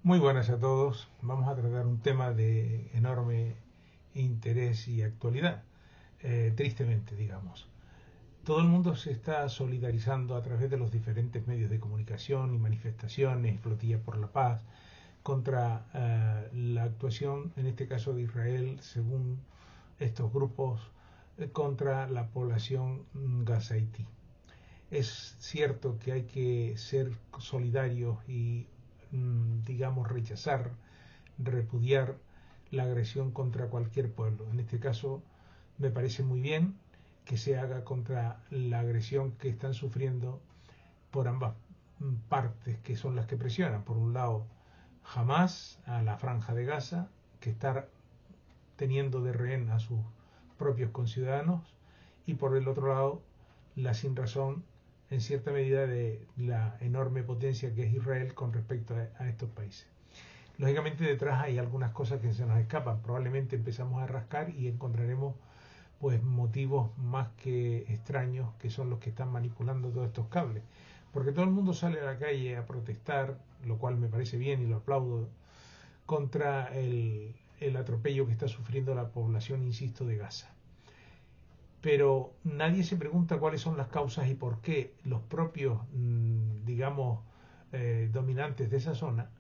Muy buenas a todos. Vamos a tratar un tema de enorme interés y actualidad, tristemente, digamos. Todo el mundo se está solidarizando a través de los diferentes medios de comunicación y manifestaciones y flotillas por la paz contra la actuación, en este caso de Israel, según estos grupos, contra la población gazaití. Es cierto que hay que ser solidarios y, digamos, rechazar, repudiar la agresión contra cualquier pueblo. En este caso, me parece muy bien que se haga contra la agresión que están sufriendo por ambas partes, que son las que presionan. Por un lado, Hamas a la franja de Gaza, que está teniendo de rehén a sus propios conciudadanos, y por el otro lado, la sinrazón en cierta medida de la enorme potencia que es Israel con respecto a estos países. Lógicamente detrás hay algunas cosas que se nos escapan. Probablemente empezamos a rascar y encontraremos pues motivos más que extraños, que son los que están manipulando todos estos cables. Porque todo el mundo sale a la calle a protestar, lo cual me parece bien y lo aplaudo, contra el atropello que está sufriendo la población, insisto, de Gaza. Pero nadie se pregunta cuáles son las causas y por qué los propios, digamos, dominantes de esa zona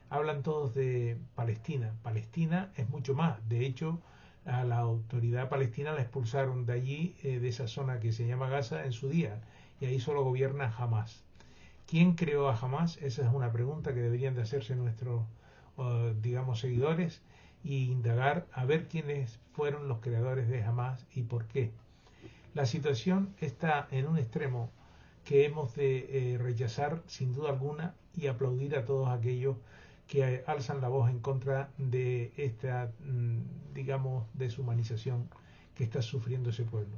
hablan todos de Palestina. Palestina es mucho más. De hecho, a la autoridad palestina la expulsaron de allí, de esa zona que se llama Gaza, en su día. Y ahí solo gobierna Hamas. ¿Quién creó a Hamas? Esa es una pregunta que deberían de hacerse nuestros, digamos, seguidores y indagar a ver quiénes fueron los creadores de Hamas y por qué. La situación está en un extremo que hemos de rechazar sin duda alguna y aplaudir a todos aquellos que alzan la voz en contra de esta, digamos, deshumanización que está sufriendo ese pueblo.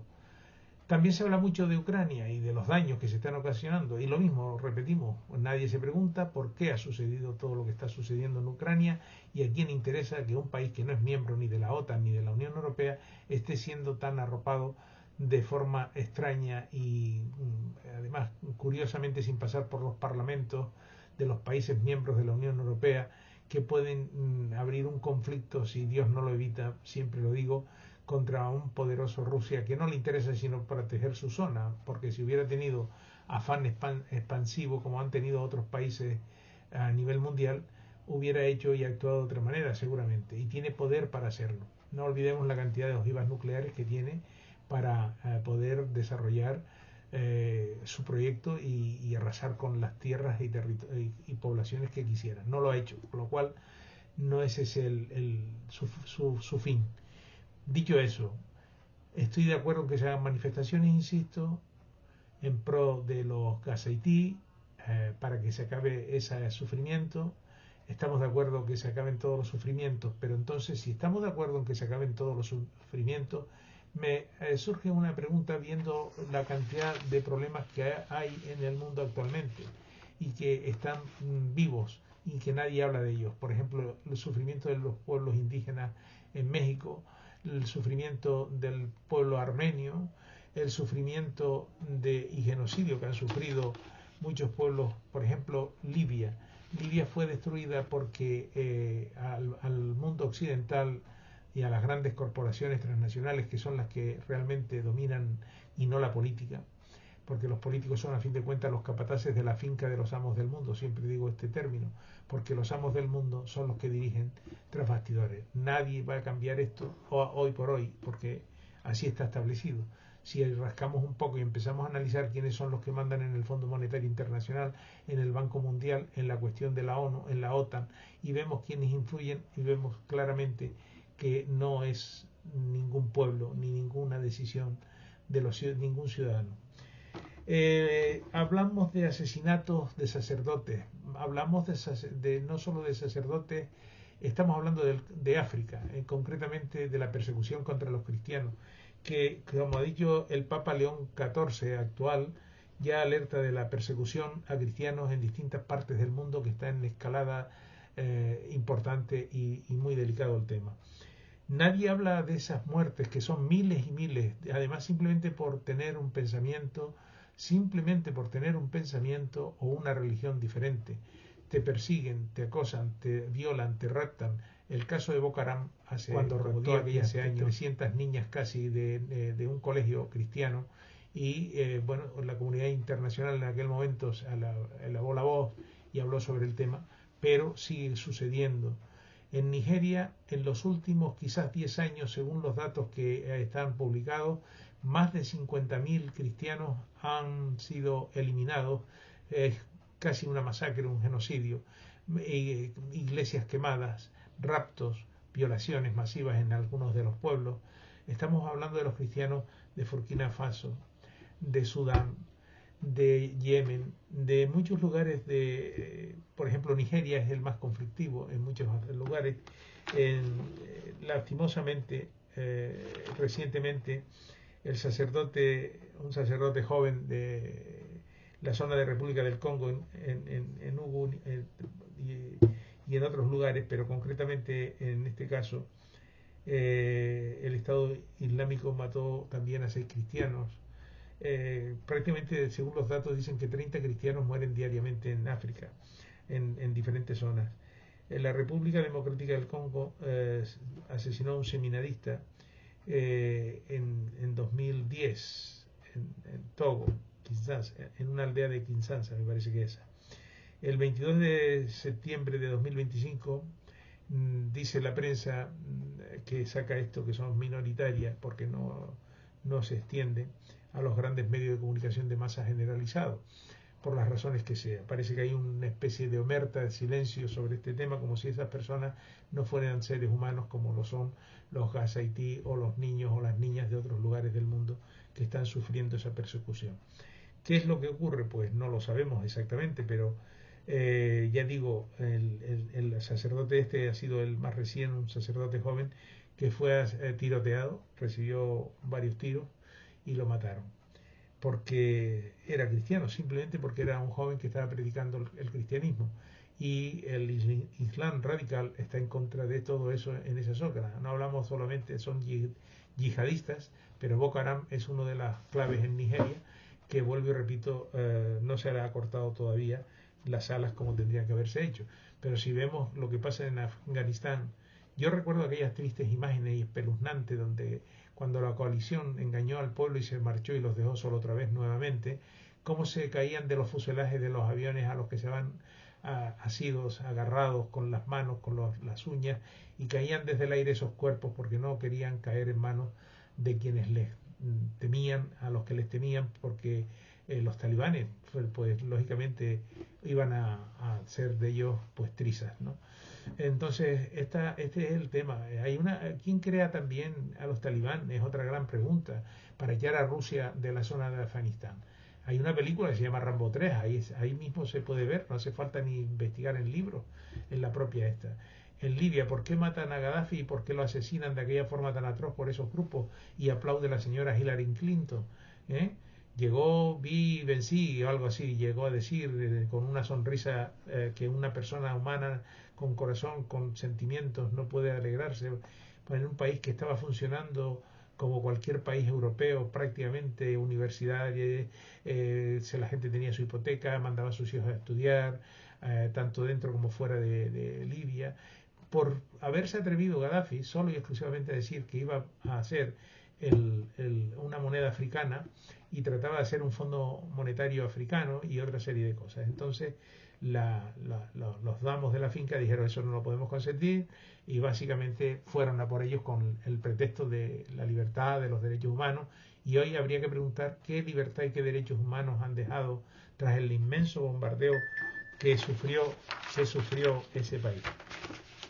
También se habla mucho de Ucrania y de los daños que se están ocasionando. Y lo mismo, repetimos, nadie se pregunta por qué ha sucedido todo lo que está sucediendo en Ucrania y a quién interesa que un país que no es miembro ni de la OTAN ni de la Unión Europea esté siendo tan arropado de forma extraña y además curiosamente sin pasar por los parlamentos de los países miembros de la Unión Europea, que pueden abrir un conflicto, si Dios no lo evita, siempre lo digo, contra un poderoso Rusia que no le interesa sino proteger su zona, porque si hubiera tenido afán expansivo como han tenido otros países a nivel mundial, hubiera hecho y actuado de otra manera seguramente, y tiene poder para hacerlo. No olvidemos la cantidad de ojivas nucleares que tiene para poder desarrollar su proyecto y arrasar con las tierras y poblaciones que quisiera. No lo ha hecho, con lo cual no ese es su fin. Dicho eso, estoy de acuerdo en que se hagan manifestaciones, insisto, en pro de los gazaití, para que se acabe ese sufrimiento. Estamos de acuerdo en que se acaben todos los sufrimientos, pero entonces, si estamos de acuerdo en que se acaben todos los sufrimientos, me surge una pregunta viendo la cantidad de problemas que hay en el mundo actualmente y que están vivos y que nadie habla de ellos. Por ejemplo, el sufrimiento de los pueblos indígenas en México, el sufrimiento del pueblo armenio, el sufrimiento y genocidio que han sufrido muchos pueblos, por ejemplo, Libia. Libia fue destruida porque al mundo occidental y a las grandes corporaciones transnacionales, que son las que realmente dominan y no la política, porque los políticos son a fin de cuentas los capataces de la finca de los amos del mundo, siempre digo este término, porque los amos del mundo son los que dirigen tras bastidores. Nadie va a cambiar esto hoy por hoy, porque así está establecido. Si rascamos un poco y empezamos a analizar quiénes son los que mandan en el Fondo Monetario Internacional, en el Banco Mundial, en la cuestión de la ONU, en la OTAN, y vemos quiénes influyen, y vemos claramente que no es ningún pueblo ni ninguna decisión de ningún ciudadano. Hablamos de asesinatos de sacerdotes, hablamos no solo de sacerdotes, estamos hablando de África, concretamente de la persecución contra los cristianos, que como ha dicho el Papa León XIV actual, ya alerta de la persecución a cristianos en distintas partes del mundo, que está en escalada importante y muy delicado el tema. Nadie habla de esas muertes, que son miles y miles, además simplemente por tener un pensamiento o una religión diferente. te persiguen, te acosan, te violan, te raptan. El caso de Boko Haram, Cuando como raptó dije aquí hace hace años, años. 300 niñas casi de un colegio cristiano, y bueno, la comunidad internacional en aquel momento elevó la voz y habló sobre el tema, pero sigue sucediendo. En Nigeria, en los últimos quizás 10 años, según los datos que están publicados, más de 50.000 cristianos han sido eliminados. Es casi una masacre, un genocidio. Iglesias quemadas, raptos, violaciones masivas en algunos de los pueblos. Estamos hablando de los cristianos de Burkina Faso, de Sudán, de Yemen, de muchos lugares por ejemplo, Nigeria es el más conflictivo en muchos lugares. Lastimosamente, recientemente, un sacerdote joven de la zona de República del Congo, en Ugu, y en otros lugares, pero concretamente en este caso, el Estado Islámico mató también a 6 cristianos. Prácticamente, según los datos, dicen que 30 cristianos mueren diariamente en África, en diferentes zonas. La República Democrática del Congo asesinó a un seminarista en 2010 en Togo, Kinshasa, en una aldea de Kinshasa, me parece que esa. El 22 de septiembre de 2025 dice la prensa que saca esto, que son minoritarias porque no se extiende a los grandes medios de comunicación de masa generalizado, por las razones que sea. Parece que hay una especie de omerta de silencio sobre este tema, como si esas personas no fueran seres humanos como lo son los Gazaití o los niños o las niñas de otros lugares del mundo que están sufriendo esa persecución. ¿Qué es lo que ocurre? Pues no lo sabemos exactamente, pero ya digo, el sacerdote este ha sido el más recién, un sacerdote joven que fue tiroteado, recibió varios tiros y lo mataron porque era cristiano, simplemente porque era un joven que estaba predicando el cristianismo. Y el Islam radical está en contra de todo eso en esa zona. No hablamos solamente, son yihadistas, pero Boko Haram es una de las claves en Nigeria, que vuelvo y repito, no se ha cortado todavía las alas como tendrían que haberse hecho. Pero si vemos lo que pasa en Afganistán, yo recuerdo aquellas tristes imágenes espeluznantes donde cuando la coalición engañó al pueblo y se marchó y los dejó solo otra vez nuevamente, cómo se caían de los fuselajes de los aviones a los que se van asidos, agarrados con las manos, con las uñas, y caían desde el aire esos cuerpos porque no querían caer en manos de quienes les temían, a los que les temían, porque los talibanes, pues lógicamente iban a hacer de ellos pues trizas, ¿no? Entonces, este es el tema. ¿Quién crea también a los talibán? Es otra gran pregunta para echar a Rusia de la zona de Afganistán. Hay una película que se llama Rambo 3, ahí mismo se puede ver, no hace falta ni investigar en libros, en la propia esta. En Libia, ¿por qué matan a Gaddafi y por qué lo asesinan de aquella forma tan atroz por esos grupos? Y aplaude la señora Hillary Clinton. ¿Eh? Llegó, vi, vencí, o algo así, llegó a decir con una sonrisa que una persona humana con corazón, con sentimientos, no puede alegrarse en un país que estaba funcionando como cualquier país europeo, prácticamente universidad, la gente tenía su hipoteca, mandaba a sus hijos a estudiar, tanto dentro como fuera de Libia. Por haberse atrevido Gaddafi solo y exclusivamente a decir que iba a hacer una moneda africana y trataba de hacer un fondo monetario africano y otra serie de cosas. Entonces, los damos de la finca dijeron eso no lo podemos consentir y básicamente fueron a por ellos con el pretexto de la libertad, de los derechos humanos, y hoy habría que preguntar qué libertad y qué derechos humanos han dejado tras el inmenso bombardeo que sufrió ese país.